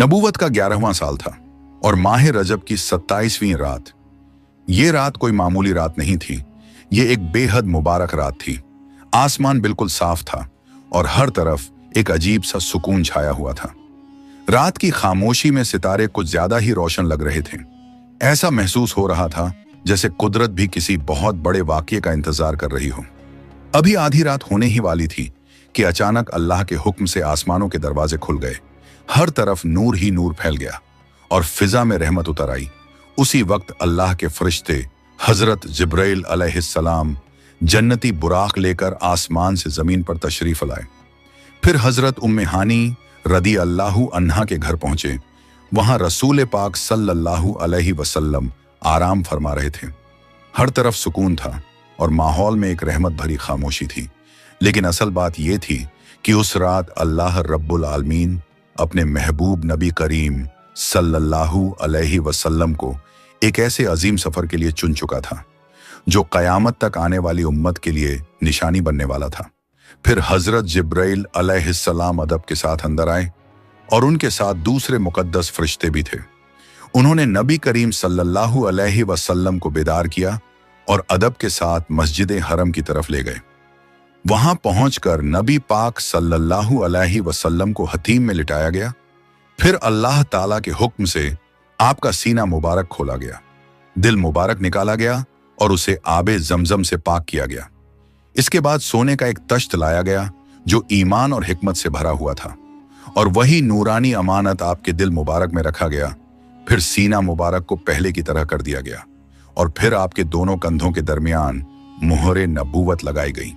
नबूवत का 11वां साल था और माह रजब की 27वीं रात। ये रात कोई मामूली रात नहीं थी, ये एक बेहद मुबारक रात थी। आसमान बिल्कुल साफ था और हर तरफ एक अजीब सा सुकून छाया हुआ था। रात की खामोशी में सितारे कुछ ज्यादा ही रोशन लग रहे थे। ऐसा महसूस हो रहा था जैसे कुदरत भी किसी बहुत बड़े वाक़ये का इंतजार कर रही हो। अभी आधी रात होने ही वाली थी कि अचानक अल्लाह के हुक्म से आसमानों के दरवाजे खुल गए। हर तरफ नूर ही नूर फैल गया और फिजा में रहमत उतर आई। उसी वक्त अल्लाह के फरिश्ते हजरत जिब्राइल अलैहिस्सलाम जन्नती बुराक लेकर आसमान से जमीन पर तशरीफ लाए। फिर हजरत उम्मे हानी रदी अल्लाहु अन्हा के घर पहुंचे। वहां रसूल पाक सल्लल्लाहु अलैहि वसल्लम आराम फरमा रहे थे। हर तरफ सुकून था और माहौल में एक रहमत भरी खामोशी थी। लेकिन असल बात यह थी कि उस रात अल्लाह रब्बुल आलमीन अपने महबूब नबी करीम सल्लल्लाहु अलैहि वसल्लम को एक ऐसे अजीम सफर के लिए चुन चुका था जो कयामत तक आने वाली उम्मत के लिए निशानी बनने वाला था। फिर हजरत जिब्राइल अलैहिस्सलाम अदब के साथ अंदर आए और उनके साथ दूसरे मुकद्दस फरिश्ते भी थे। उन्होंने नबी करीम सल्लल्लाहु अलैहि वसल्लम को बेदार किया और अदब के साथ मस्जिद हरम की तरफ ले गए। वहां पहुंचकर नबी पाक सल्लल्लाहु अलैहि वसल्लम को हतीम में लिटाया गया। फिर अल्लाह ताला के हुक्म से आपका सीना मुबारक खोला गया, दिल मुबारक निकाला गया और उसे आबे जमजम से पाक किया गया। इसके बाद सोने का एक तश्त लाया गया जो ईमान और हिकमत से भरा हुआ था और वही नूरानी अमानत आपके दिल मुबारक में रखा गया। फिर सीना मुबारक को पहले की तरह कर दिया गया और फिर आपके दोनों कंधों के दरमियान मुहरे नबूवत लगाई गई।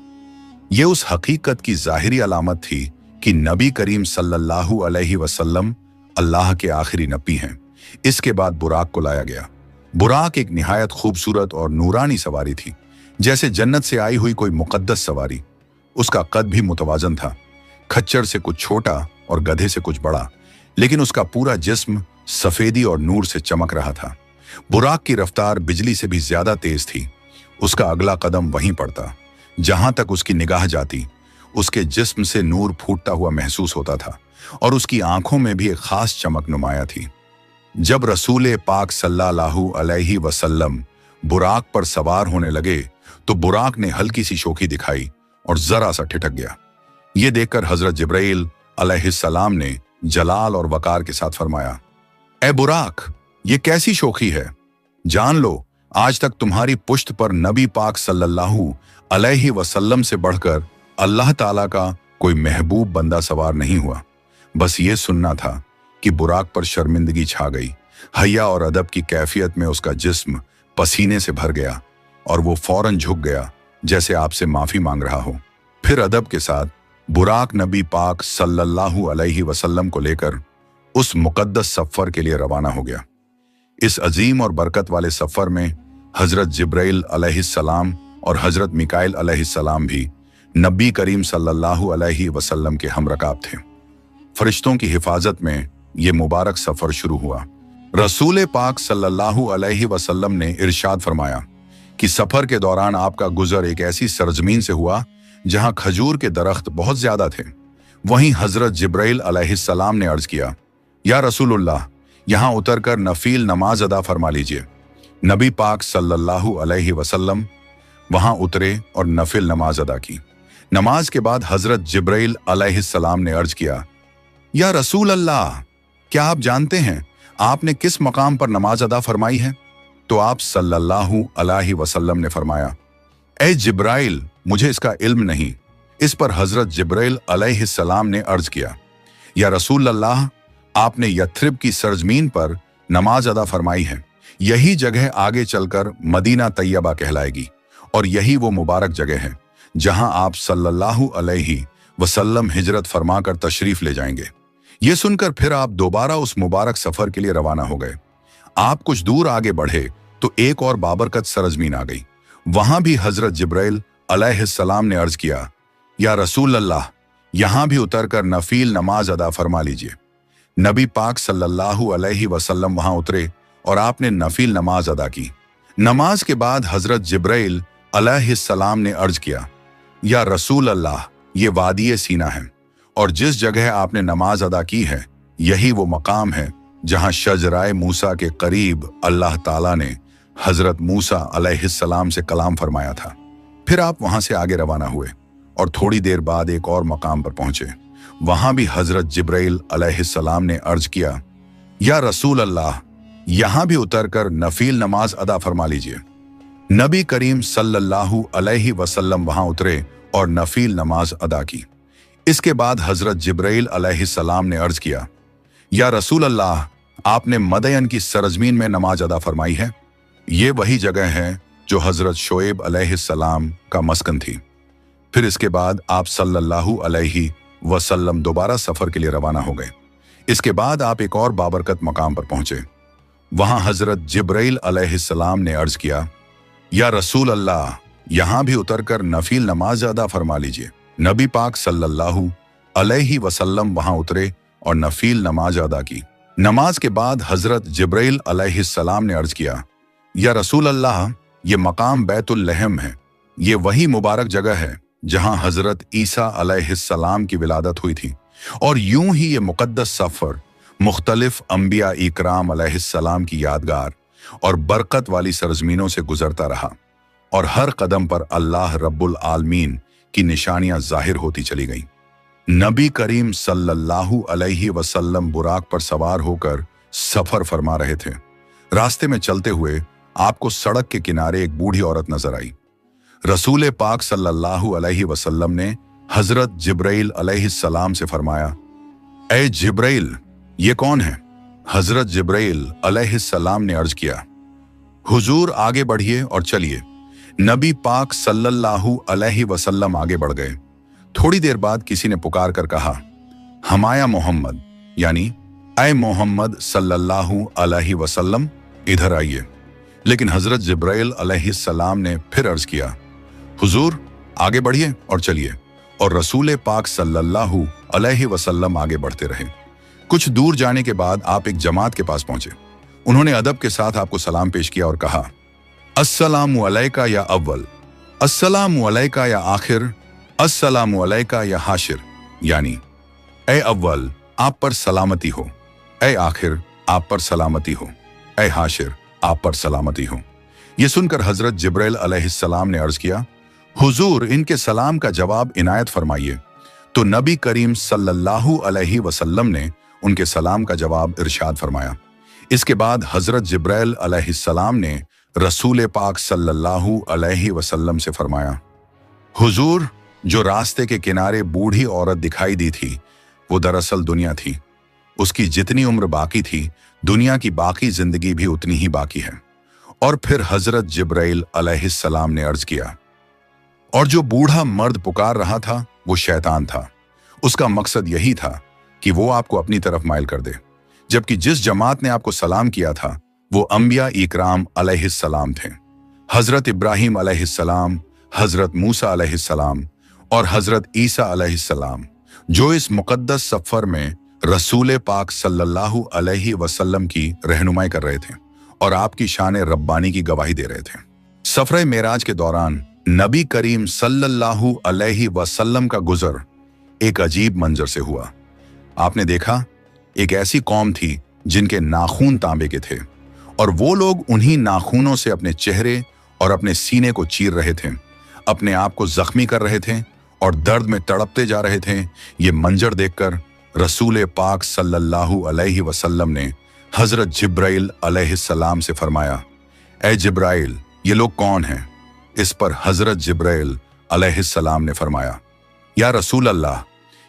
ये उस हकीकत की जाहिरी अलामत थी कि नबी करीम सल्लल्लाहु अलैहि वसल्लम अल्लाह के आखिरी नबी हैं। इसके बाद बुराक को लाया गया। बुराक एक निहायत खूबसूरत और नूरानी सवारी थी, जैसे जन्नत से आई हुई कोई मुकद्दस सवारी। उसका कद भी मुतवाजन था, खच्चर से कुछ छोटा और गधे से कुछ बड़ा, लेकिन उसका पूरा जिस्म सफेदी और नूर से चमक रहा था। बुराक की रफ्तार बिजली से भी ज्यादा तेज थी। उसका अगला कदम वहीं पड़ता जहां तक उसकी निगाह जाती। उसके जिस्म से नूर फूटता हुआ महसूस होता था और उसकी आंखों में भी एक खास चमक नुमाया थी। जब रसूल पाक सल्लल्लाहु अलैहि वसल्लम बुराक पर सवार होने लगे तो बुराक ने हल्की सी शोखी दिखाई और जरा सा ठिठक गया। ये देखकर हजरत जिब्राइल अलैहिस्सलाम ने जलाल और वकार के साथ फरमाया, ए बुराक, ये कैसी शोखी है? जान लो, आज तक तुम्हारी पुश्त पर नबी पाक सल्लल्लाहु अलैहि वसल्लम से बढ़कर अल्लाह ताला का कोई महबूब बंदा सवार नहीं हुआ। बस ये सुनना था कि बुराक पर शर्मिंदगी छा गई। हया और अदब की कैफियत में उसका जिस्म पसीने से भर गया और वो फौरन झुक गया जैसे आपसे माफी मांग रहा हो। फिर अदब के साथ बुराक नबी पाक सल्लल्लाहु अलैहि वसल्लम को लेकर उस मुकद्दस सफर के लिए रवाना हो गया। इस अजीम और बरकत वाले सफर में हजरत जिब्राइल अलैहिस्सलाम और हजरत मिकाइल अलैहिस्सलाम भी नबी करीम सल्लल्लाहु अलैहि वसल्लम के हमरकाब थे। फरिश्तों की हिफाजत में ये मुबारक सफर शुरू हुआ। रसूल पाक सल्लल्लाहु अलैहि वसल्लम ने इरशाद फरमाया कि सफर के दौरान आपका गुजर एक ऐसी सरजमीन से हुआ जहां खजूर के दरख्त बहुत ज्यादा थे। वहीं हजरत जिब्राइल अलैहिस्सलाम ने अर्ज किया, या रसूलुल्लाह, यहां उतरकर नफील नमाज अदा फरमा लीजिए। नबी पाक सल्लल्लाहु अलैहि वसल्लम वहां उतरे और नफिल नमाज अदा की। नमाज के बाद हजरत जिब्राइल अलैहिस्सलाम ने अर्ज किया, या रसूल अल्लाह, क्या आप जानते हैं आपने किस मकाम पर नमाज अदा फरमाई है? तो आप सल्लल्लाहु अलैहि वसल्लम ने फरमाया, ए जिब्राइल, मुझे इसका इल्म नहीं। इस पर हजरत जिब्राइल अलैहिस्सलाम ने अर्ज किया, या रसूल अल्लाह, आपने यथरिब की सरजमीन पर नमाज अदा फरमाई है। यही जगह आगे चलकर मदीना तैयबा कहलाएगी और यही वो मुबारक जगह है जहां आप सल्लल्लाहु अलैहि वसल्लम हिजरत फरमाकर तशरीफ ले जाएंगे। ये सुनकर फिर आप दोबारा उस मुबारक सफर के लिए रवाना हो गए। आप कुछ दूर आगे बढ़े तो एक और बाबरकत सरजमीन आ गई। वहां भी हजरत जिब्राइल अलैहिस्सलाम ने अर्ज किया, या रसूल अल्लाह, यहां भी उतरकर नफील नमाज अदा फरमा लीजिए। नबी पाक सल्लल्लाहु अलैहि वसल्लम वहां उतरे और आपने नफील नमाज अदा की। नमाज के बाद हजरत जिब्राइल अलैहिस्सलाम ने अर्ज किया, या रसूल अल्लाह, ये वादी सीना है और जिस जगह आपने नमाज अदा की है यही वो मकाम है जहां शजराए मूसा के करीब अल्लाह ताला ने हजरत मूसा अलैहिस्सलाम से कलाम फरमाया था। फिर आप वहां से आगे रवाना हुए और थोड़ी देर बाद एक और मकाम पर पहुंचे। वहां भी हजरत जिब्राइल अलैहिस्सलाम ने अर्ज किया, या रसूल अल्लाह, यहां भी उतरकर नफील नमाज अदा फरमा लीजिए। नबी करीम सल्लल्लाहु अलैहि वसल्लम वहां उतरे और नफील नमाज अदा की। इसके बाद हजरत जिब्राइल अलैहिस्सलाम ने अर्ज किया, या रसूल अल्लाह, आपने मदयन की सरजमीन में नमाज अदा फरमाई है। ये वही जगह है जो हजरत शोएब अलैहिस्सलाम का मस्कन थी। फिर इसके बाद आप सल्लल्लाहु अलैहि वसल्लम दोबारा सफर के लिए रवाना हो गए। इसके बाद आप एक और बाबरकत मकाम पर पहुंचे। वहां हजरत जिब्राइल अलैहिस्सलाम ने अर्ज किया, या रसूल अल्लाह, यहां भी उतरकर नफील नमाज अदा फरमा लीजिए। नबी पाक सल्लल्लाहु अलैहि वसल्लम वहां उतरे और नफील नमाज अदा की। नमाज के बाद हजरत जिब्राइल अलैहिस्सलाम ने अर्ज किया, या रसूल अल्लाह, ये मकाम बैतुल लहम है। ये वही मुबारक जगह है जहां हजरत ईसा अलैहिस्सलाम की विलादत हुई थी। और यूं ही ये मुकद्दस सफर मुख्तलिफ अंबिया इकराम अलैहिस्सलाम की यादगार और बरकत वाली सरजमीनों से गुजरता रहा और हर कदम पर अल्लाह रब्बुल आलमीन की निशानियां जाहिर होती चली गईं। नबी करीम सल्लल्लाहु अलैहि वसल्लम बुराक पर सवार होकर सफर फरमा रहे थे। रास्ते में चलते हुए आपको सड़क के किनारे एक बूढ़ी औरत नजर आई। रसूल पाक सल्लल्लाहु अलैहि वसल्लम ने हजरत जिब्राइल अलैहिस्सलाम से फरमाया, ए जिब्राइल, ये कौन है? हजरत जिब्राइल अलैहिस्सलाम ने अर्ज किया, हुजूर आगे बढ़िए और चलिए। नबी पाक सल्लल्लाहु अलैहि वसल्लम आगे बढ़ गए। थोड़ी देर बाद किसी ने पुकार कर कहा, हमाया मोहम्मद, यानी ऐ मोहम्मद सल्लल्लाहु अलैहि वसल्लम, इधर आइए। लेकिन हजरत जिब्राइल अलैहिस्सलाम ने फिर अर्ज किया, हुजूर आगे बढ़िए और चलिए। और रसूल पाक सल्लल्लाहु अलैहि वसल्लम आगे बढ़ते रहे। कुछ दूर जाने के बाद आप एक जमात के पास पहुंचे। उन्होंने अदब के साथ आपको सलाम पेश किया और कहा, अस्सलामु अलैका या अव्वल, अस्सलामु अलैका या आखिर, अस्सलामु अलैका या हाशिर, यानी ए अव्वल आप पर सलामती हो, ए आखिर आप पर सलामती हो, ए हाशिर आप पर सलामती हो। यह सुनकर हजरत जिब्राइल अलैहिस्सलाम ने अर्ज किया, हुजूर इनके सलाम का जवाब इनायत फरमाइए। तो नबी करीम सल्लल्लाहु अलैहि वसल्लम ने उनके सलाम का जवाब इरशाद फरमाया। इसके बाद हजरत जिब्राइल अलैहिस्सलाम ने रसूल पाक सल्लल्लाहु अलैहि वसल्लम से फरमाया, हुजूर जो रास्ते के किनारे बूढ़ी औरत दिखाई दी थी वो दरअसल दुनिया थी। उसकी जितनी उम्र बाकी थी, दुनिया की बाकी जिंदगी भी उतनी ही बाकी है। और फिर हजरत जिब्राइल अलैहिस्सलाम ने अर्ज किया, और जो बूढ़ा मर्द पुकार रहा था वो शैतान था। उसका मकसद यही था कि वो आपको अपनी तरफ माइल कर दे। जबकि जिस जमात ने आपको सलाम किया था वो अंबिया इकराम अलैहिस्सलाम थे। हजरत इब्राहिम अलैहिस्सलाम, हजरत मूसा अलैहिस्सलाम और हजरत ईसा अलैहिस्सलाम, जो इस मुकद्दस सफर में रसूल पाक सल्लल्लाहु अलैहि वसल्लम की रहनुमाई कर रहे थे और आपकी शान रब्बानी की गवाही दे रहे थे। सफर मेराज के दौरान नबी करीम सल्लल्लाहु अलैहि वसल्लम का गुजर एक अजीब मंजर से हुआ। आपने देखा, एक ऐसी कौम थी जिनके नाखून तांबे के थे और वो लोग उन्हीं नाखूनों से अपने चेहरे और अपने सीने को चीर रहे थे, अपने आप को जख्मी कर रहे थे और दर्द में तड़पते जा रहे थे। ये मंजर देखकर रसूल पाक सल्लल्लाहु अलैहि वसल्लम ने हजरत जिब्राइल अलैहिस्सलाम से फरमाया, ए जिब्राइल, ये लोग कौन हैं? इस पर हजरत जिब्राइल अलैहिस्सलाम ने फरमाया, या रसूल अल्लाह,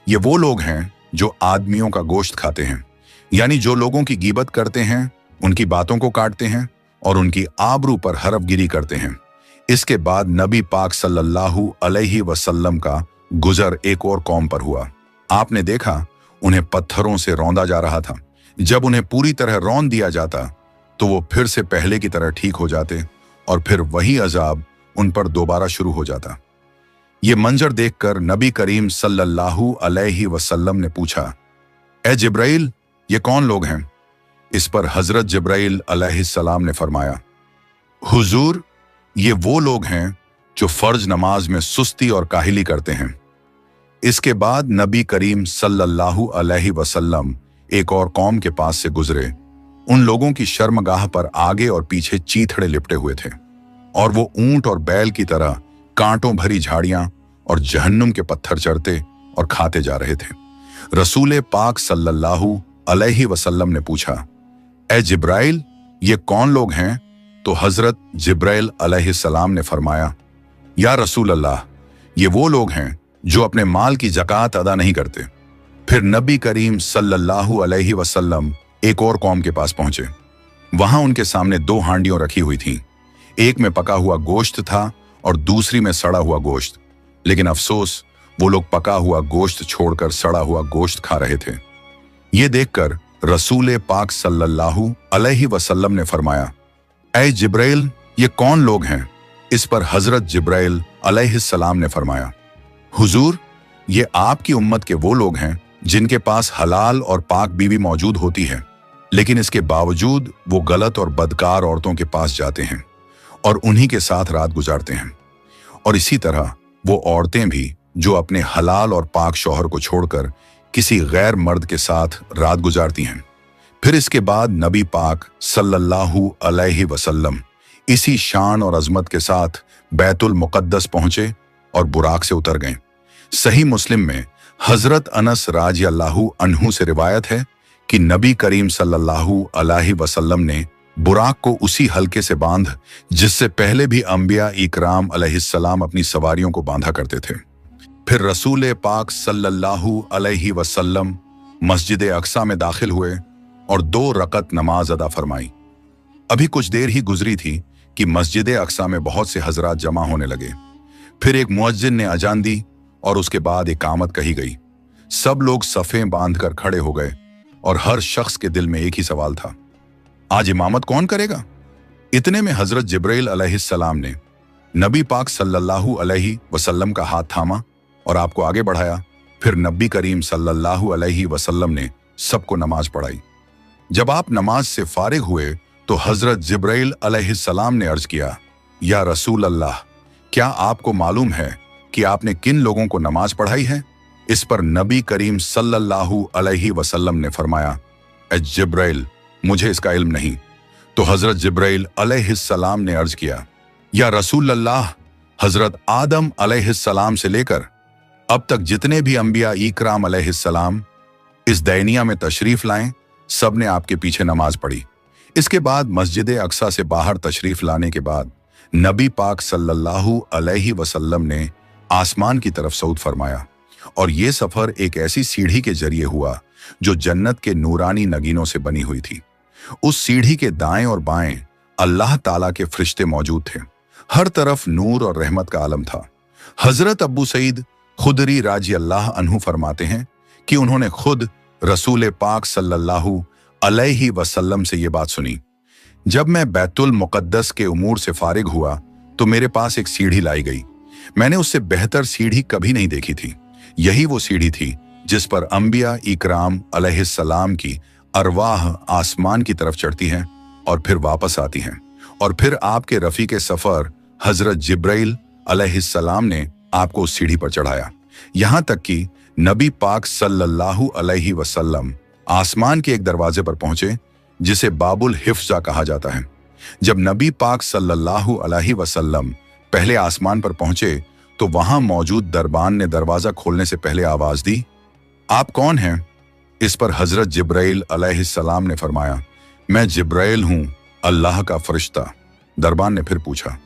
ये वो लोग हैं जो आदमियों का गोश्त खाते हैं, यानी जो लोगों की गीबत करते हैं, उनकी बातों को काटते हैं और उनकी आबरू पर हरफगिरी करते हैं। इसके बाद नबी पाक सल्लल्लाहु अलैहि वसल्लम का गुजर एक और कौम पर हुआ। आपने देखा, उन्हें पत्थरों से रौंदा जा रहा था। जब उन्हें पूरी तरह रौंद दिया जाता तो वो फिर से पहले की तरह ठीक हो जाते और फिर वही अजाब उन पर दोबारा शुरू हो जाता। ये मंजर देखकर नबी करीम सल्लल्लाहु अलैहि वसल्लम ने पूछा, ए जिब्राइल, ये कौन लोग हैं? इस पर हजरत जिब्राइल अलैहिस्सलाम ने फरमाया, हुजूर, ये वो लोग हैं जो फर्ज नमाज में सुस्ती और काहिली करते हैं। इसके बाद नबी करीम सल्लल्लाहु अलैहि वसल्लम एक और कौम के पास से गुजरे, उन लोगों की शर्मगाह पर आगे और पीछे चीथड़े लिपटे हुए थे और वो ऊंट और बैल की तरह कांटों भरी झाड़ियां और जहन्नुम के पत्थर चढ़ते और खाते जा रहे थे। रसूल पाक सल्लल्लाहु अलैहि वसल्लम ने पूछा, ए जिब्राइल, ये कौन लोग हैं? तो हजरत जिब्राइल अलैहिस्सलाम ने फरमाया, या रसूल अल्लाह, ये वो लोग हैं जो अपने माल की ज़कात अदा नहीं करते। फिर नबी करीम सल्लल्लाहु अलैहि वसल्लम एक और कौम के पास पहुंचे। वहां उनके सामने 2 हांडियों रखी हुई थीं। एक में पका हुआ गोश्त था और दूसरी में सड़ा हुआ गोश्त। लेकिन अफसोस, वो लोग पका हुआ गोश्त छोड़कर सड़ा हुआ गोश्त खा रहे थे। ये देखकर रसूल पाक सल्लल्लाहु अलैहि वसल्लम ने फरमाया, ऐ जिब्राइल, ये कौन लोग हैं? इस पर हजरत जिब्राइल अलैहिस्सलाम ने फरमाया, हुजूर, ये आपकी उम्मत के वो लोग हैं जिनके पास हलाल और पाक बीवी मौजूद होती है, लेकिन इसके बावजूद वो गलत और बदकार औरतों के पास जाते हैं और उन्हीं के साथ रात गुजारते हैं। और इसी तरह वो औरतें भी जो अपने हलाल और पाक शौहर को छोड़कर किसी गैर मर्द के साथ रात गुजारती हैं। फिर इसके बाद नबी पाक सल्लल्लाहु अलैहि वसल्लम इसी शान और अजमत के साथ बैतुल मुक़द्दस पहुंचे और बुराक से उतर गए। सही मुस्लिम में हजरत अनस राज़ियल्लाहु अन्हु से रिवायत है कि नबी करीम सल्लल्लाहु अलैहि वसल्लम ने बुराक को उसी हल्के से बांध जिससे पहले भी अंबिया इकराम अलैहिस्सलाम अपनी सवारियों को बांधा करते थे। फिर रसूल पाक सल्लल्लाहु अलैहि वसल्लम मस्जिद अक्सा में दाखिल हुए और 2 रकत नमाज अदा फरमाई। अभी कुछ देर ही गुजरी थी कि मस्जिद अक्सा में बहुत से हजरात जमा होने लगे। फिर एक मुअज्जिन ने अजान दी और उसके बाद इकामत कही गई। सब लोग सफ़ें बांधकर खड़े हो गए और हर शख्स के दिल में एक ही सवाल था, आज इमामत कौन करेगा? इतने में हजरत जिब्राइल अलैहिस्सलाम ने नबी पाक सल्लल्लाहु अलैहि वसल्लम का हाथ थामा और आपको आगे बढ़ाया। फिर नबी करीम सल्लल्लाहु अलैहि वसल्लम ने सबको नमाज पढ़ाई। जब आप नमाज से फारिग हुए तो हजरत जिब्राइल अलैहिस्सलाम ने अर्ज किया, या रसूल अल्लाह, क्या आपको मालूम है कि आपने किन लोगों को नमाज पढ़ाई है? इस पर नबी करीम सल्लल्लाहु अलैहि वसल्लम ने फरमाया, ए जिब्राइल, मुझे इसका इल्म नहीं। तो हजरत जिब्राइल अलैहिस्सलाम ने अर्ज किया, या रसूल अल्लाह, हजरत आदम अलैहिस्सलाम से लेकर अब तक जितने भी अंबिया इकराम अलैहिस्सलाम इस दैनिया में तशरीफ लाएं, सब ने आपके पीछे नमाज पढ़ी। इसके बाद मस्जिद अक्सा से बाहर तशरीफ लाने के बाद नबी पाक सल्लल्लाहु अलैहि वसल्लम ने आसमान की तरफ सऊद फरमाया और ये सफर एक ऐसी सीढ़ी के जरिए हुआ जो जन्नत के नूरानी नगीनों से बनी हुई थी। उस सीढ़ी के दाएं और बाएं अल्लाह ताला के फरिश्ते मौजूद थे। हर तरफ नूर और रहमत का आलम था। हजरत अबू सईद खुदरी राज़ियल्लाहु अन्हु फरमाते हैं कि उन्होंने खुद रसूल पाक सल्लल्लाहु अलैहि वसल्लम से ये बात सुनी। जब मैं बैतुल मुक़द्दस के उमूर से फारिग हुआ तो मेरे पास एक सीढ़ी लाई गई। मैंने उससे बेहतर सीढ़ी कभी नहीं देखी थी। यही वो सीढ़ी थी जिस पर अंबिया इकराम अलैहिस्सलाम की अरवाह आसमान की तरफ चढ़ती हैं और फिर वापस आती हैं। और फिर आपके रफ़ीक सफ़र हजरत जिब्राइल अलैहिस्सलाम ने आपको उस सीढ़ी पर चढ़ाया, यहाँ तक कि नबी पाक सल्लल्लाहु अलैहि वसल्लम आसमान के एक दरवाजे पर पहुंचे जिसे बाबुल हिफ्जा कहा जाता है। जब नबी पाक सल्लल्लाहु अलैहि वसल्लम पहले आसमान पर पहुंचे तो वहां मौजूद दरबान ने दरवाजा खोलने से पहले आवाज दी, आप कौन हैं? इस पर हजरत जिब्राइल अलैहिस्सलाम ने फरमाया, मैं जिब्राइल हूं, अल्लाह का फरिश्ता। दरबान ने फिर पूछा,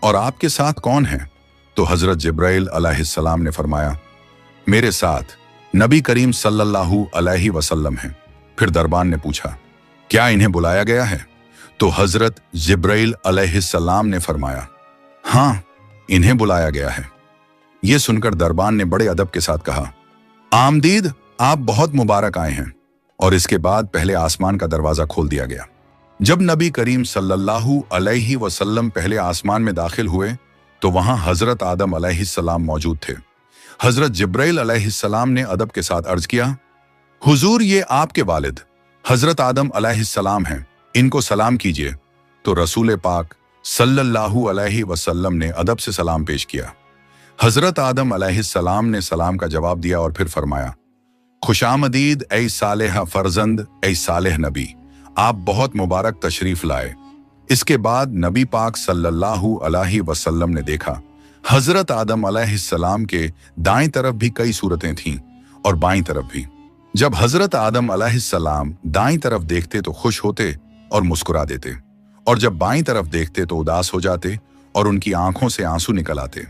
और आपके साथ कौन है? तो हजरत जिब्राइल अलैहिस्सलाम ने फरमाया, मेरे साथ नबी करीम सल्लल्लाहु अलैहि वसल्लम हैं। फिर दरबान ने पूछा, क्या इन्हें बुलाया गया है? तो हजरत जिब्राइल अलैहिस्सलाम ने फरमाया, हाँ, इन्हें बुलाया गया है। यह सुनकर दरबान ने बड़े अदब के साथ कहा, आमदीद, आप बहुत मुबारक आए हैं। और इसके बाद पहले आसमान का दरवाजा खोल दिया गया। जब नबी करीम सल्लल्लाहु अलैहि वसल्लम पहले आसमान में दाखिल हुए तो वहां हजरत आदम अलैहिस्सलाम मौजूद थे। हजरत जिब्राइल अलैहिस्सलाम ने अदब के साथ अर्ज किया, हुजूर, ये आपके वालिद हजरत आदम अलैहिस्सलाम हैं, इनको सलाम कीजिए। तो रसूल पाक सल्लल्लाहु अलैहि वसल्लम ने अदब से सलाम पेश किया। हजरत आदम अलैहिस्सलाम ने सलाम का जवाब दिया और फिर फरमाया, खुशामदीद ऐ सालेह फरजंद ऐ सालेह नबी, आप बहुत मुबारक तशरीफ लाए। इसके बाद नबी पाक सल्लल्लाहु अलैहि वसल्लम ने देखा हजरत आदम अलैहिस्सलाम के दाएं तरफ भी कई सूरतें थीं और बाईं तरफ भी। जब हजरत आदम अलैहिस्सलाम दाईं तरफ देखते तो खुश होते और मुस्कुरा देते, और जब बाईं तरफ देखते तो उदास हो जाते और उनकी आंखों से आंसू निकल आते।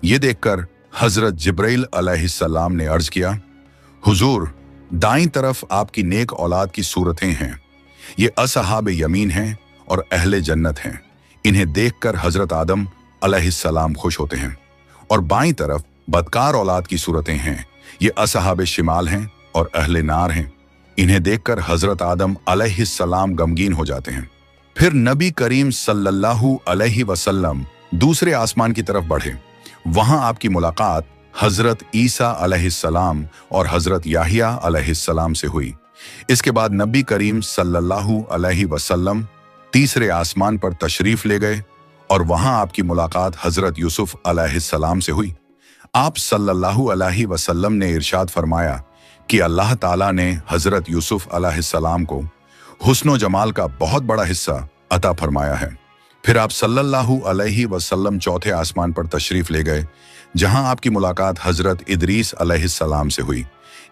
ये देखकर हजरत जिब्राइल अलैहिस्सलाम ने अर्ज किया, हुजूर, दाईं तरफ आपकी नेक औलाद की सूरतें हैं, ये असहाब यमीन हैं और अहले जन्नत हैं। इन्हें देखकर हजरत आदम अलैहिस्सलाम खुश होते हैं। और बाईं तरफ बदकार औलाद की सूरतें हैं, ये असहाब शिमाल हैं और अहले नार हैं। इन्हें देखकर हजरत आदम अलैहिस्सलाम गमगीन हो जाते हैं। फिर नबी करीम सल्लल्लाहु अलैहि वसल्लम दूसरे आसमान की तरफ बढ़े। वहां आपकी मुलाकात हजरत ईसा अलैहिस्सलाम और हजरत याहिया अलैहिस्सलाम से हुई। इसके बाद नबी करीम सल्लल्लाहु अलैहि वसल्लम तीसरे आसमान पर तशरीफ ले गए और वहां आपकी मुलाकात हजरत यूसुफ अलैहिस्सलाम से हुई। आप सल्लल्लाहु अलैहि वसल्लम ने इरशाद फरमाया कि अल्लाह ताला ने हजरत यूसुफ अलैहिस्सलाम को हुस्न जमाल का बहुत बड़ा हिस्सा अता फरमाया है। फिर आप सल्लल्लाहु अलैहि वसल्लम चौथे आसमान पर तशरीफ ले गए, जहां आपकी मुलाकात हजरत इदरीस अलैहिस्सलाम से हुई।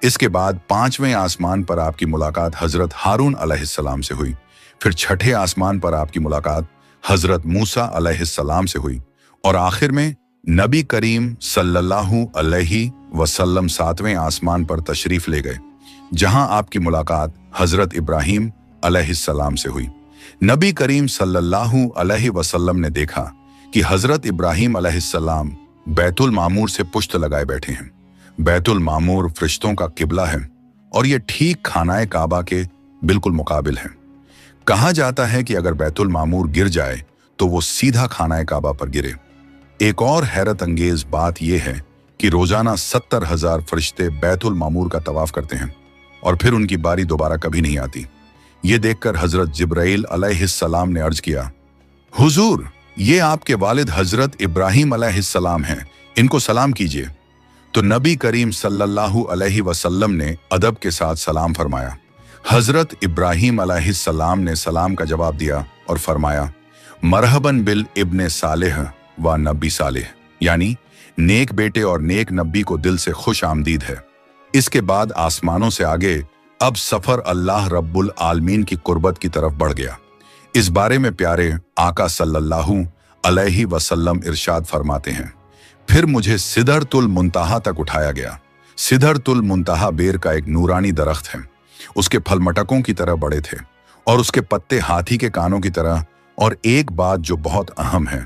इसके बाद पांचवें आसमान पर आपकी मुलाकात हजरत हारून अलैहिस्सलाम से हुई। फिर छठे आसमान पर आपकी मुलाकात हजरत मूसा अलैहिस्सलाम से हुई। और आखिर में नबी करीम सल्लल्लाहु अलैहि वसल्लम सातवें आसमान पर तशरीफ ले गए, जहां आपकी मुलाकात हजरत इब्राहीम अलैहिस्सलाम से हुई। नबी करीम सल्लल्लाहु अलैहि वसल्लम ने देखा कि हजरत इब्राहीम अलैहिस्सलाम बैतुल मामूर से पुश्त लगाए बैठे हैं। बैतुल मामूर फरिश्तों का किबला है और ये ठीक खानाए काबा के बिल्कुल मुकाबिल है। कहा जाता है कि अगर बैतुल मामूर गिर जाए तो वो सीधा खानाए काबा पर गिरे। एक और हैरत अंगेज बात यह है कि रोजाना 70,000 फरिश्ते बैतुल मामूर का तवाफ करते हैं और फिर उनकी बारी दोबारा कभी नहीं आती। ये देखकर हजरत जिब्राइल अलैहिस्सलाम ने अर्ज किया, हुजूर, ये आपके वालिद हजरत इब्राहीम अलैहिस्सलाम हैं, इनको सलाम कीजिए। तो नबी करीम सल्लल्लाहु अलैहि वसल्लम ने अदब के साथ सलाम फरमाया। हजरत इब्राहीम अलैहिस्सलाम ने सलाम का जवाब दिया और फरमाया, मरहबन बिल इब्ने सालेह व नबी सालेह, यानी नेक बेटे और नेक नबी को दिल से खुश आमदीद है। इसके बाद आसमानों से आगे अब सफर अल्लाह रब्बुल आलमीन की कुर्बत की तरफ बढ़ गया। इस बारे में प्यारे आका सल्लल्लाहु अलैहि वसल्लम इरशाद फरमाते हैं, फिर मुझे सिदरतुल मुंतहा तक उठाया गया। सिदरतुल मुंतहा बेर का एक नूरानी दरख्त है। उसके फल मटकों की तरह बड़े थे और उसके पत्ते हाथी के कानों की तरह। और एक बात जो बहुत अहम है,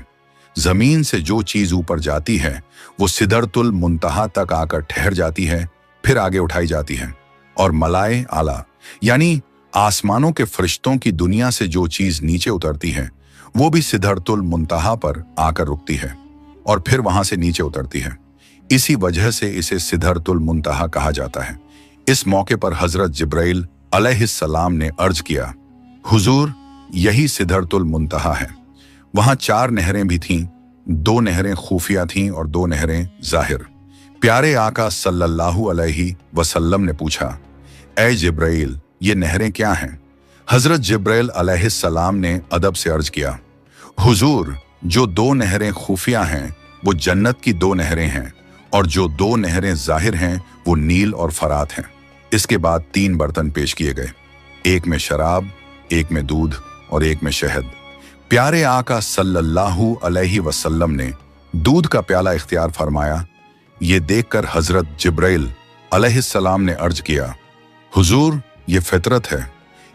जमीन से जो चीज ऊपर जाती है वो सिदरतुल मुंतहा तक आकर ठहर जाती है, फिर आगे उठाई जाती है। और मलाए आला, यानी आसमानों के फरिश्तों की दुनिया से जो चीज नीचे उतरती है वो भी सिदरतुल मुंतहा पर आकर रुकती है और फिर वहां से नीचे उतरती है। इसी वजह से इसे सिदरतुल मुंतहा कहा जाता है। इस मौके पर हजरत जिब्राइल अलैहिस्सलाम ने अर्ज किया, हुजूर, यही सिदरतुल मुंतहा है। वहां 4 नहरें भी थीं, 2 नहरें खुफिया थीं और 2 नहरें जाहिर। प्यारे आका सल्लल्लाहु अलैहि वसल्लम ने पूछा, ऐ जिब्राइल, ये नहरें क्या हैं? हजरत जिब्राइल अलैहिस्सलाम ने अदब से अर्ज किया, हुजूर, जो 2 नहरें खुफिया हैं वो जन्नत की 2 नहरें हैं और जो 2 नहरें जाहिर हैं वो नील और फरात हैं। इसके बाद 3 बर्तन पेश किए गए, एक में शराब, एक में दूध और एक में शहद। प्यारे आका सल्लल्लाहु अलैहि वसल्लम ने दूध का प्याला इख्तियार फरमाया। ये देखकर हजरत जिब्राइल अलैहिस्सलाम ने अर्ज किया, हुजूर, ये फितरत है,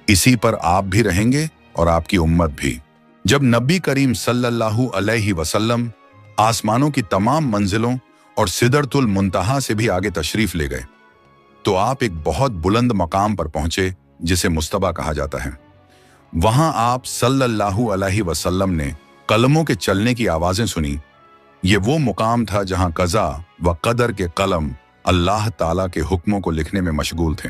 इसी पर आप भी रहेंगे और आपकी उम्मत भी। जब नबी करीम सल्लल्लाहु अलैहि वसल्लम आसमानों की तमाम मंजिलों और सिदरतुल मुंतहा से भी आगे तशरीफ ले गए तो आप एक बहुत बुलंद मकाम पर पहुंचे जिसे मुस्तबा कहा जाता है। वहां आप सल्लल्लाहु अलैहि वसल्लम ने कलमों के चलने की आवाजें सुनी। ये वो मुकाम था जहां कज़ा व क़दर के कलम अल्लाह ताला के हुक्मों को लिखने में मशगूल थे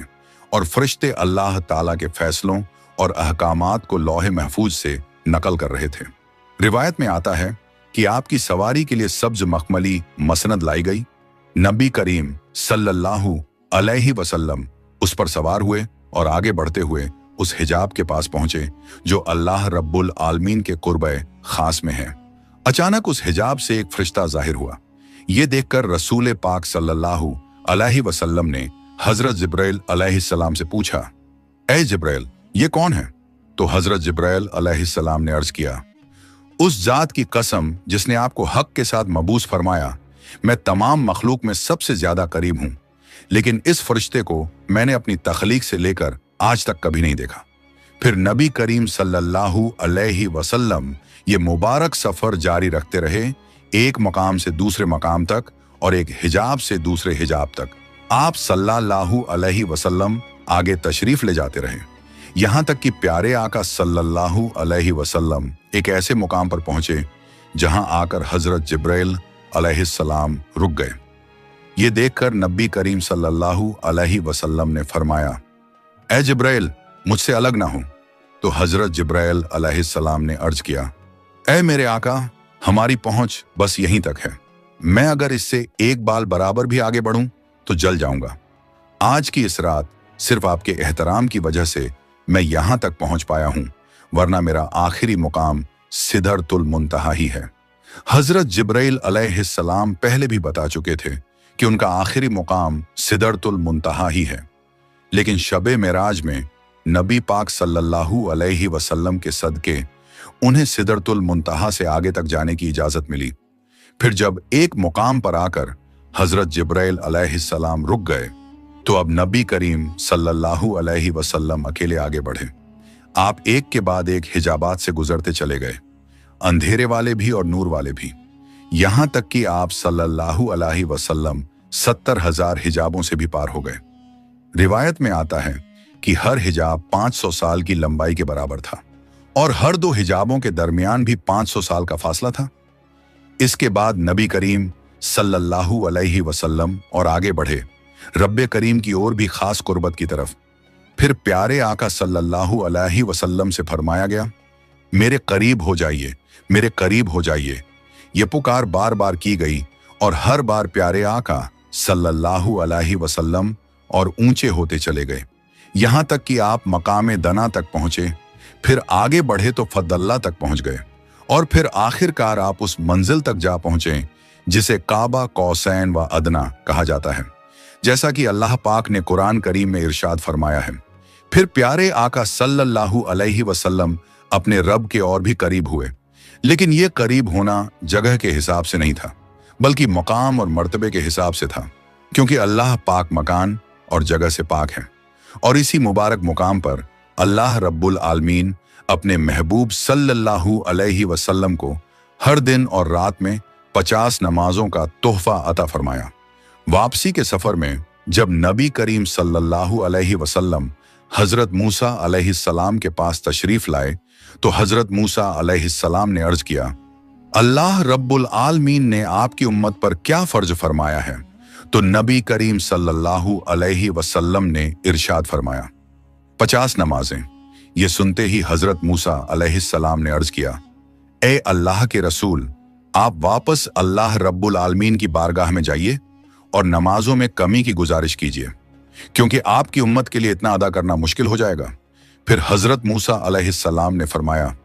और फरिश्ते अल्लाह ताला के फैसलों और अहकामात को लौहे महफूज से नकल कर रहे थे। रिवायत में आता है कि आपकी सवारी के लिए सब्ज मखमली मसनद लाई गई। नबी करीम सल्लल्लाहु अलैहि वसल्लम उस पर सवार हुए और आगे बढ़ते हुए उस हिजाब के पास पहुंचे जो अल्लाह रब्बुल आलमीन के कुर्बे खास में है। अचानक उस हिजाब से एक फरिश्ता जाहिर हुआ। ये देखकर रसूल पाक सल्लल्लाहु अलैहि वसल्लम ने हजरत जिब्राइल अलैहिस्सलाम से पूछा, ए जिब्राइल, ये कौन है? तो हजरत जिब्राइल अलैहिस्सलाम ने अर्ज किया, उस जात की कसम जिसने आपको हक के साथ मबूस फरमाया, मैं तमाम मखलूक में सबसे ज्यादा करीब हूं, लेकिन इस फरिश्ते को मैंने अपनी तख्लीक से लेकर आज तक कभी नहीं देखा। फिर नबी करीम सल्लल्लाहु अलैहि वसल्लम ये मुबारक सफर जारी रखते रहे, एक मकाम से दूसरे मकाम तक और एक हिजाब से दूसरे हिजाब तक। आप सल्लल्लाहु अलैहि वसल्लम आगे तशरीफ ले जाते रहे, यहां तक कि प्यारे आका सल्लल्लाहु अलैहि वसल्लम एक ऐसे मुकाम पर पहुंचे जहां आकर हजरत जिब्राइल अलैहिस्सलाम रुक गए। ये देखकर नबी करीम सल्लल्लाहु अलैहि वसल्लम ने फरमाया, ए जिब्राइल, मुझसे अलग ना हो। तो हजरत जिब्राइल अलैहिस्सलाम ने अर्ज किया, ए मेरे आका, हमारी पहुंच बस यहीं तक है। मैं अगर इससे एक बाल बराबर भी आगे बढ़ूं तो जल जाऊंगा। आज की इस रात सिर्फ आपके एहतराम की वजह से मैं यहां तक पहुंच पाया हूं, वरना मेरा आखिरी मुकाम सिदरतुल मुंतहा ही है। हजरत जिब्राइल अलैहिस्सलाम पहले भी बता चुके थे कि उनका आखिरी मुकाम सिदरतुल मुंतहा ही है, लेकिन शबे मेराज में नबी पाक सल्लल्लाहु अलैहि वसल्लम के सदके उन्हें सिदरतुल मुंतहा से आगे तक जाने की इजाजत मिली। फिर जब एक मुकाम पर आकर हजरत जिब्राइल अलैहिस्सलाम रुक गए, तो अब नबी करीम सल्लल्लाहु अलैहि वसल्लम अकेले आगे बढ़े। आप एक के बाद एक हिजाबात से गुजरते चले गए, अंधेरे वाले भी और नूर वाले भी, यहां तक कि आप सल्लल्लाहु अलैहि वसल्लम 70,000 हिजाबों से भी पार हो गए। रिवायत में आता है कि हर हिजाब 500 साल की लंबाई के बराबर था और हर दो हिजाबों के दरमियान भी 500 साल का फासला था। इसके बाद नबी करीम सल्लल्लाहु अलैहि वसल्लम और आगे बढ़े रब्बे करीम की ओर भी खास कुर्बत की तरफ। फिर प्यारे आका सल्लल्लाहु अलैहि वसल्लम से फरमाया गया, मेरे करीब हो जाइए, मेरे करीब हो जाइए। ये पुकार बार बार की गई और हर बार प्यारे आका सल्लल्लाहु अलैहि वसल्लम और ऊंचे होते चले गए, यहां तक कि आप मकामे दना तक पहुंचे। फिर आगे बढ़े तो फदल्ला तक पहुंच गए और फिर आखिरकार आप उस मंजिल तक जा पहुंचे जिसे काबा कौसैन व अदना कहा जाता है, जैसा कि अल्लाह पाक ने कुरान करीम में इरशाद फरमाया है। फिर प्यारे आका सल्लल्लाहु अलैहि वसल्लम अपने रब के और भी करीब हुए, लेकिन यह करीब होना जगह के हिसाब से नहीं था, बल्कि मकाम और मर्तबे के हिसाब से था, क्योंकि अल्लाह पाक मकान और जगह से पाक है। और इसी मुबारक मुकाम पर अल्लाह रब्बुल आलमीन अपने महबूब सल्लल्लाहु अलैहि वसल्लम को हर दिन और रात में 50 नमाजों का तोहफा अता फरमाया। वापसी के सफर में जब नबी करीम सल्लल्लाहु अलैहि वसल्लम हजरत मूसा अलैहिस्सलाम के पास तशरीफ लाए, तो हजरत मूसा अलैहिस्सलाम ने अर्ज किया, अल्लाह रब्बुल आलमीन ने आपकी उम्मत पर क्या फर्ज फरमाया है? तो नबी करीम सल्लल्लाहु अलैहि वसल्लम ने इरशाद फरमाया, 50 नमाजें। ये सुनते ही हजरत मूसा अलैहिस्सलाम ने अर्ज किया, ए अल्लाह के रसूल, आप वापस अल्लाह रब्बुल आलमीन की बारगाह में जाइए और नमाजों में कमी की गुजारिश कीजिए, क्योंकि आपकी उम्मत के लिए इतना अदा करना मुश्किल हो जाएगा। फिर हजरत मूसा अलैहिस्सलाम ने फरमाया,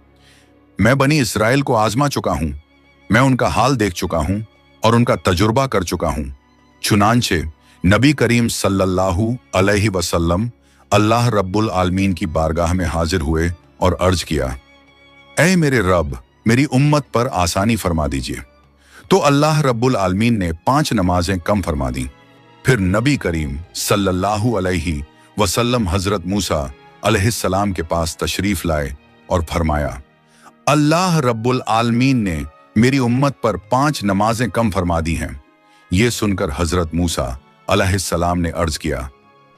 मैं बनी इसराइल को आजमा चुका हूं, मैं उनका हाल देख चुका हूं और उनका तजुर्बा कर चुका हूं। चुनांचे नबी करीम सल्लल्लाहु अलैहि वसल्लम अल्लाह रब्बुल आलमीन की बारगाह में हाजिर हुए और अर्ज किया, ऐ मेरे रब, मेरी उम्मत पर आसानी फरमा दीजिए। तो अल्लाह रब्बुल आलमीन ने 5 नमाजें कम फरमा दी। फिर नबी करीम सल्लल्लाहु अलैहि वसल्लम हजरत मूसा अलैहिस्सलाम के पास तशरीफ लाए और फरमाया, अल्लाह रब्बुल आलमीन ने मेरी उम्मत पर 5 नमाजें कम फरमा दी हैं। ये सुनकर हजरत मूसा अलैहिस्सलाम ने अर्ज किया,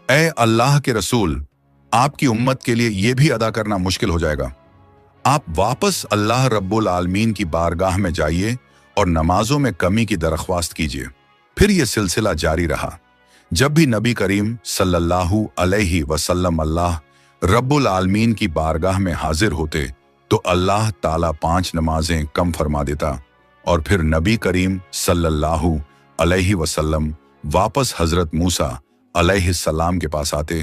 ऐ अल्लाह के रसूल, आपकी उम्मत के लिए यह भी अदा करना मुश्किल हो जाएगा। आप वापस अल्लाह रब्बुल आलमीन की बारगाह में जाइए और नमाजों में कमी की दरख्वास्त कीजिए। फिर यह सिलसिला जारी रहा। जब भी नबी करीम सल्लल्लाहु अलैहि वसल्लम अल्लाह रब्बुल आलमीन की बारगाह में हाजिर होते, तो अल्लाह ताला 5 नमाजें कम फरमा देता और फिर नबी करीम सल्लल्लाहु अलैहि वसल्लम वापस हजरत मूसा अलैहिस्सलाम के पास आते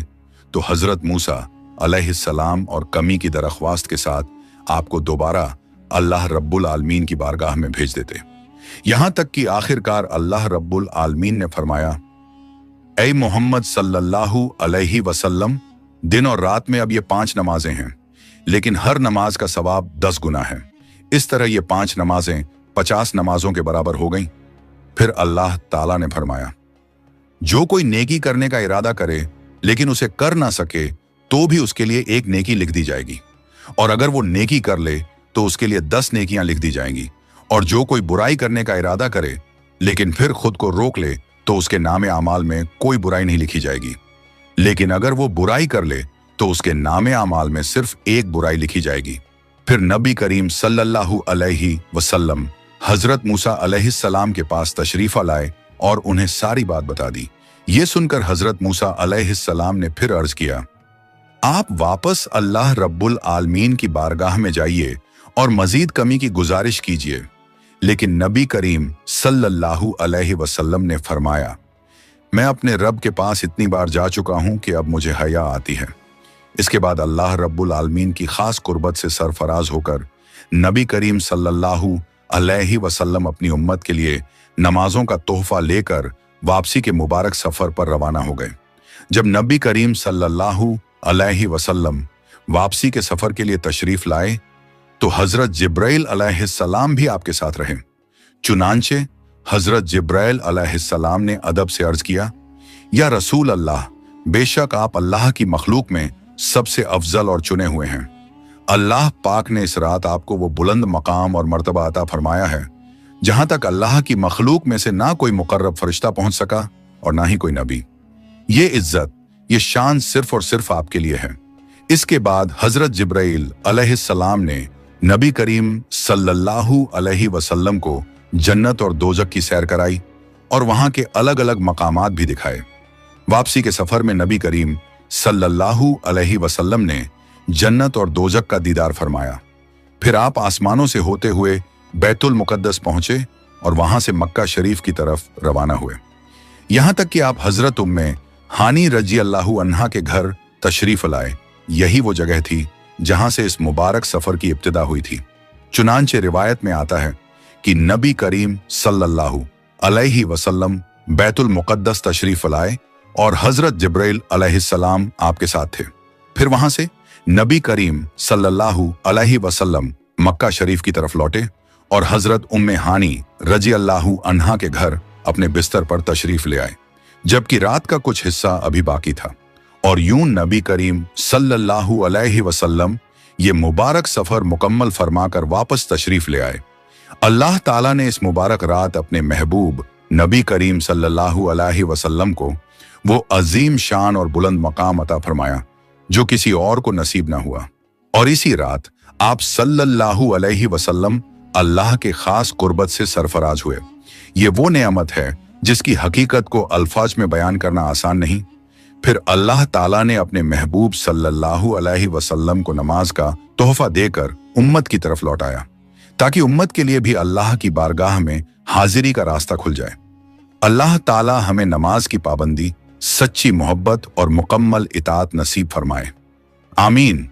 तो हजरत मूसा अलैहिस्सलाम और कमी की दरख्वास्त के साथ आपको दोबारा अल्लाह रब्बुल आलमीन की बारगाह में भेज देते। यहां तक कि आखिरकार अल्लाह रब्बुल आलमीन ने फरमाया, ऐ मोहम्मद सल्लल्लाहु अलैहि वसल्लम, दिन और रात में अब ये 5 नमाजें हैं, लेकिन हर नमाज का सवाब 10 गुना है। इस तरह ये 5 नमाजें 50 नमाजों के बराबर हो गईं। फिर अल्लाह ताला ने फरमाया, जो कोई नेकी करने का इरादा करे लेकिन उसे कर ना सके तो भी उसके लिए 1 नेकी लिख दी जाएगी, और अगर वो नेकी कर ले तो उसके लिए 10 नेकियां लिख दी जाएंगी। और जो कोई बुराई करने का इरादा करे लेकिन फिर खुद को रोक ले तो उसके नामे आमाल में कोई बुराई नहीं लिखी जाएगी, लेकिन अगर वो बुराई कर ले तो उसके नामे आमाल में सिर्फ 1 बुराई लिखी जाएगी। फिर नबी करीम सल्लल्लाहु अलैहि वसल्लम हजरत मूसा अलैहिस्सलाम के पास तशरीफा लाए और उन्हें सारी बात बता दी। ये सुनकर हजरत मूसा अलैहिस्सलाम ने फिर अर्ज किया, आप वापस अल्लाह रब्बुल आलमीन की बारगाह में जाइए और मजीद कमी की गुजारिश कीजिए। लेकिन नबी करीम सल्लल्लाहु अलैहि वसल्लम ने फरमाया, मैं अपने रब के पास इतनी बार जा चुका हूं कि अब मुझे हया आती है। इसके बाद अल्लाह रब्बुल आलमीन की खास कुर्बत से सरफराज होकर नबी करीम सल्लल्लाहु अलैहि वसल्लम अपनी उम्मत के लिए नमाजों का तोहफा लेकर वापसी के मुबारक सफर पर रवाना हो गए। जब नबी करीम सल्लल्लाहु अलैहि वसल्लम वापसी के सफर के लिए तशरीफ लाए तो हजरत जिब्राइल अलैहिस्सलाम भी आपके साथ रहे। चुनांचे हजरत जिब्राइल अलैहिस्सलाम ने अदब से अर्ज किया, या रसूल अल्लाह, बेशक आप अल्लाह की मखलूक में सबसे अफजल और चुने हुए हैं। अल्लाह पाक ने इस रात आपको वो बुलंद मकाम और मर्तबा अता फरमाया है जहां तक अल्लाह की मखलूक में से ना कोई मुकर्रब फरिश्ता पहुंच सका और ना ही कोई नबी। ये इज्जत, ये शान सिर्फ और सिर्फ आपके लिए है। इसके बाद हजरत जिब्राइल अलैहिस्सलाम ने नबी करीम सल्लल्लाहु अलैहि वसल्लम को जन्नत और दोजक की सैर कराई और वहां के अलग अलग मकामात भी दिखाए। वापसी के सफर में नबी करीम सल्लल्लाहु अलैहि वसल्लम ने जन्नत और दोजक का दीदार फरमाया। फिर आप आसमानों से होते हुए बैतुल मुकद्दस पहुंचे और वहां से मक्का शरीफ की तरफ रवाना हुए। यहां तक कि आप हजरत उम्मे हानी रजी अल्लाहु अन्हा के घर तशरीफ लाए। यही वो जगह थी जहां से इस मुबारक सफर की इब्तिदा हुई थी। चुनांचे रिवायत में आता है कि नबी करीम सल्लल्लाहु अलैहि वसल्लम बैतुल मुकद्दस तशरीफ लाए और हजरत जिब्राइल अलैहिस्सलाम आपके साथ थे। फिर वहां से नबी करीम सल्लल्लाहु अलैहि वसल्लम मक्का शरीफ की तरफ लौटे और हजरत उम्मे हानी रजी अल्लाहु अन्हा के घर अपने बिस्तर पर तशरीफ ले आए, जबकि रात का कुछ हिस्सा अभी बाकी था। और यूं नबी करीम सल्लल्लाहु अलैहि वसल्लम ये मुबारक सफर मुकम्मल फरमाकर वापस तशरीफ ले आए। अल्लाह ताला ने इस मुबारक रात अपने महबूब नबी करीम सल्लल्लाहु अलैहि वसल्लम को वो अजीम शान और बुलंद मकाम अता फरमाया जो किसी और को नसीब ना हुआ। और इसी रात आप सल्लल्लाहु अलैहि वसल्लम अल्लाह के खास कुर्बत से सरफराज हुए। ये वो नेमत है जिसकी हकीकत को अल्फाज में बयान करना आसान नहीं। फिर अल्लाह ताला ने अपने महबूब सल्लल्लाहु अलैहि वसल्लम को नमाज का तोहफा देकर उम्मत की तरफ लौटाया ताकि उम्मत के लिए भी अल्लाह की बारगाह में हाजिरी का रास्ता खुल जाए। अल्लाह ताला हमें नमाज की पाबंदी, सच्ची मोहब्बत और मुकम्मल इताअत नसीब फरमाए। आमीन।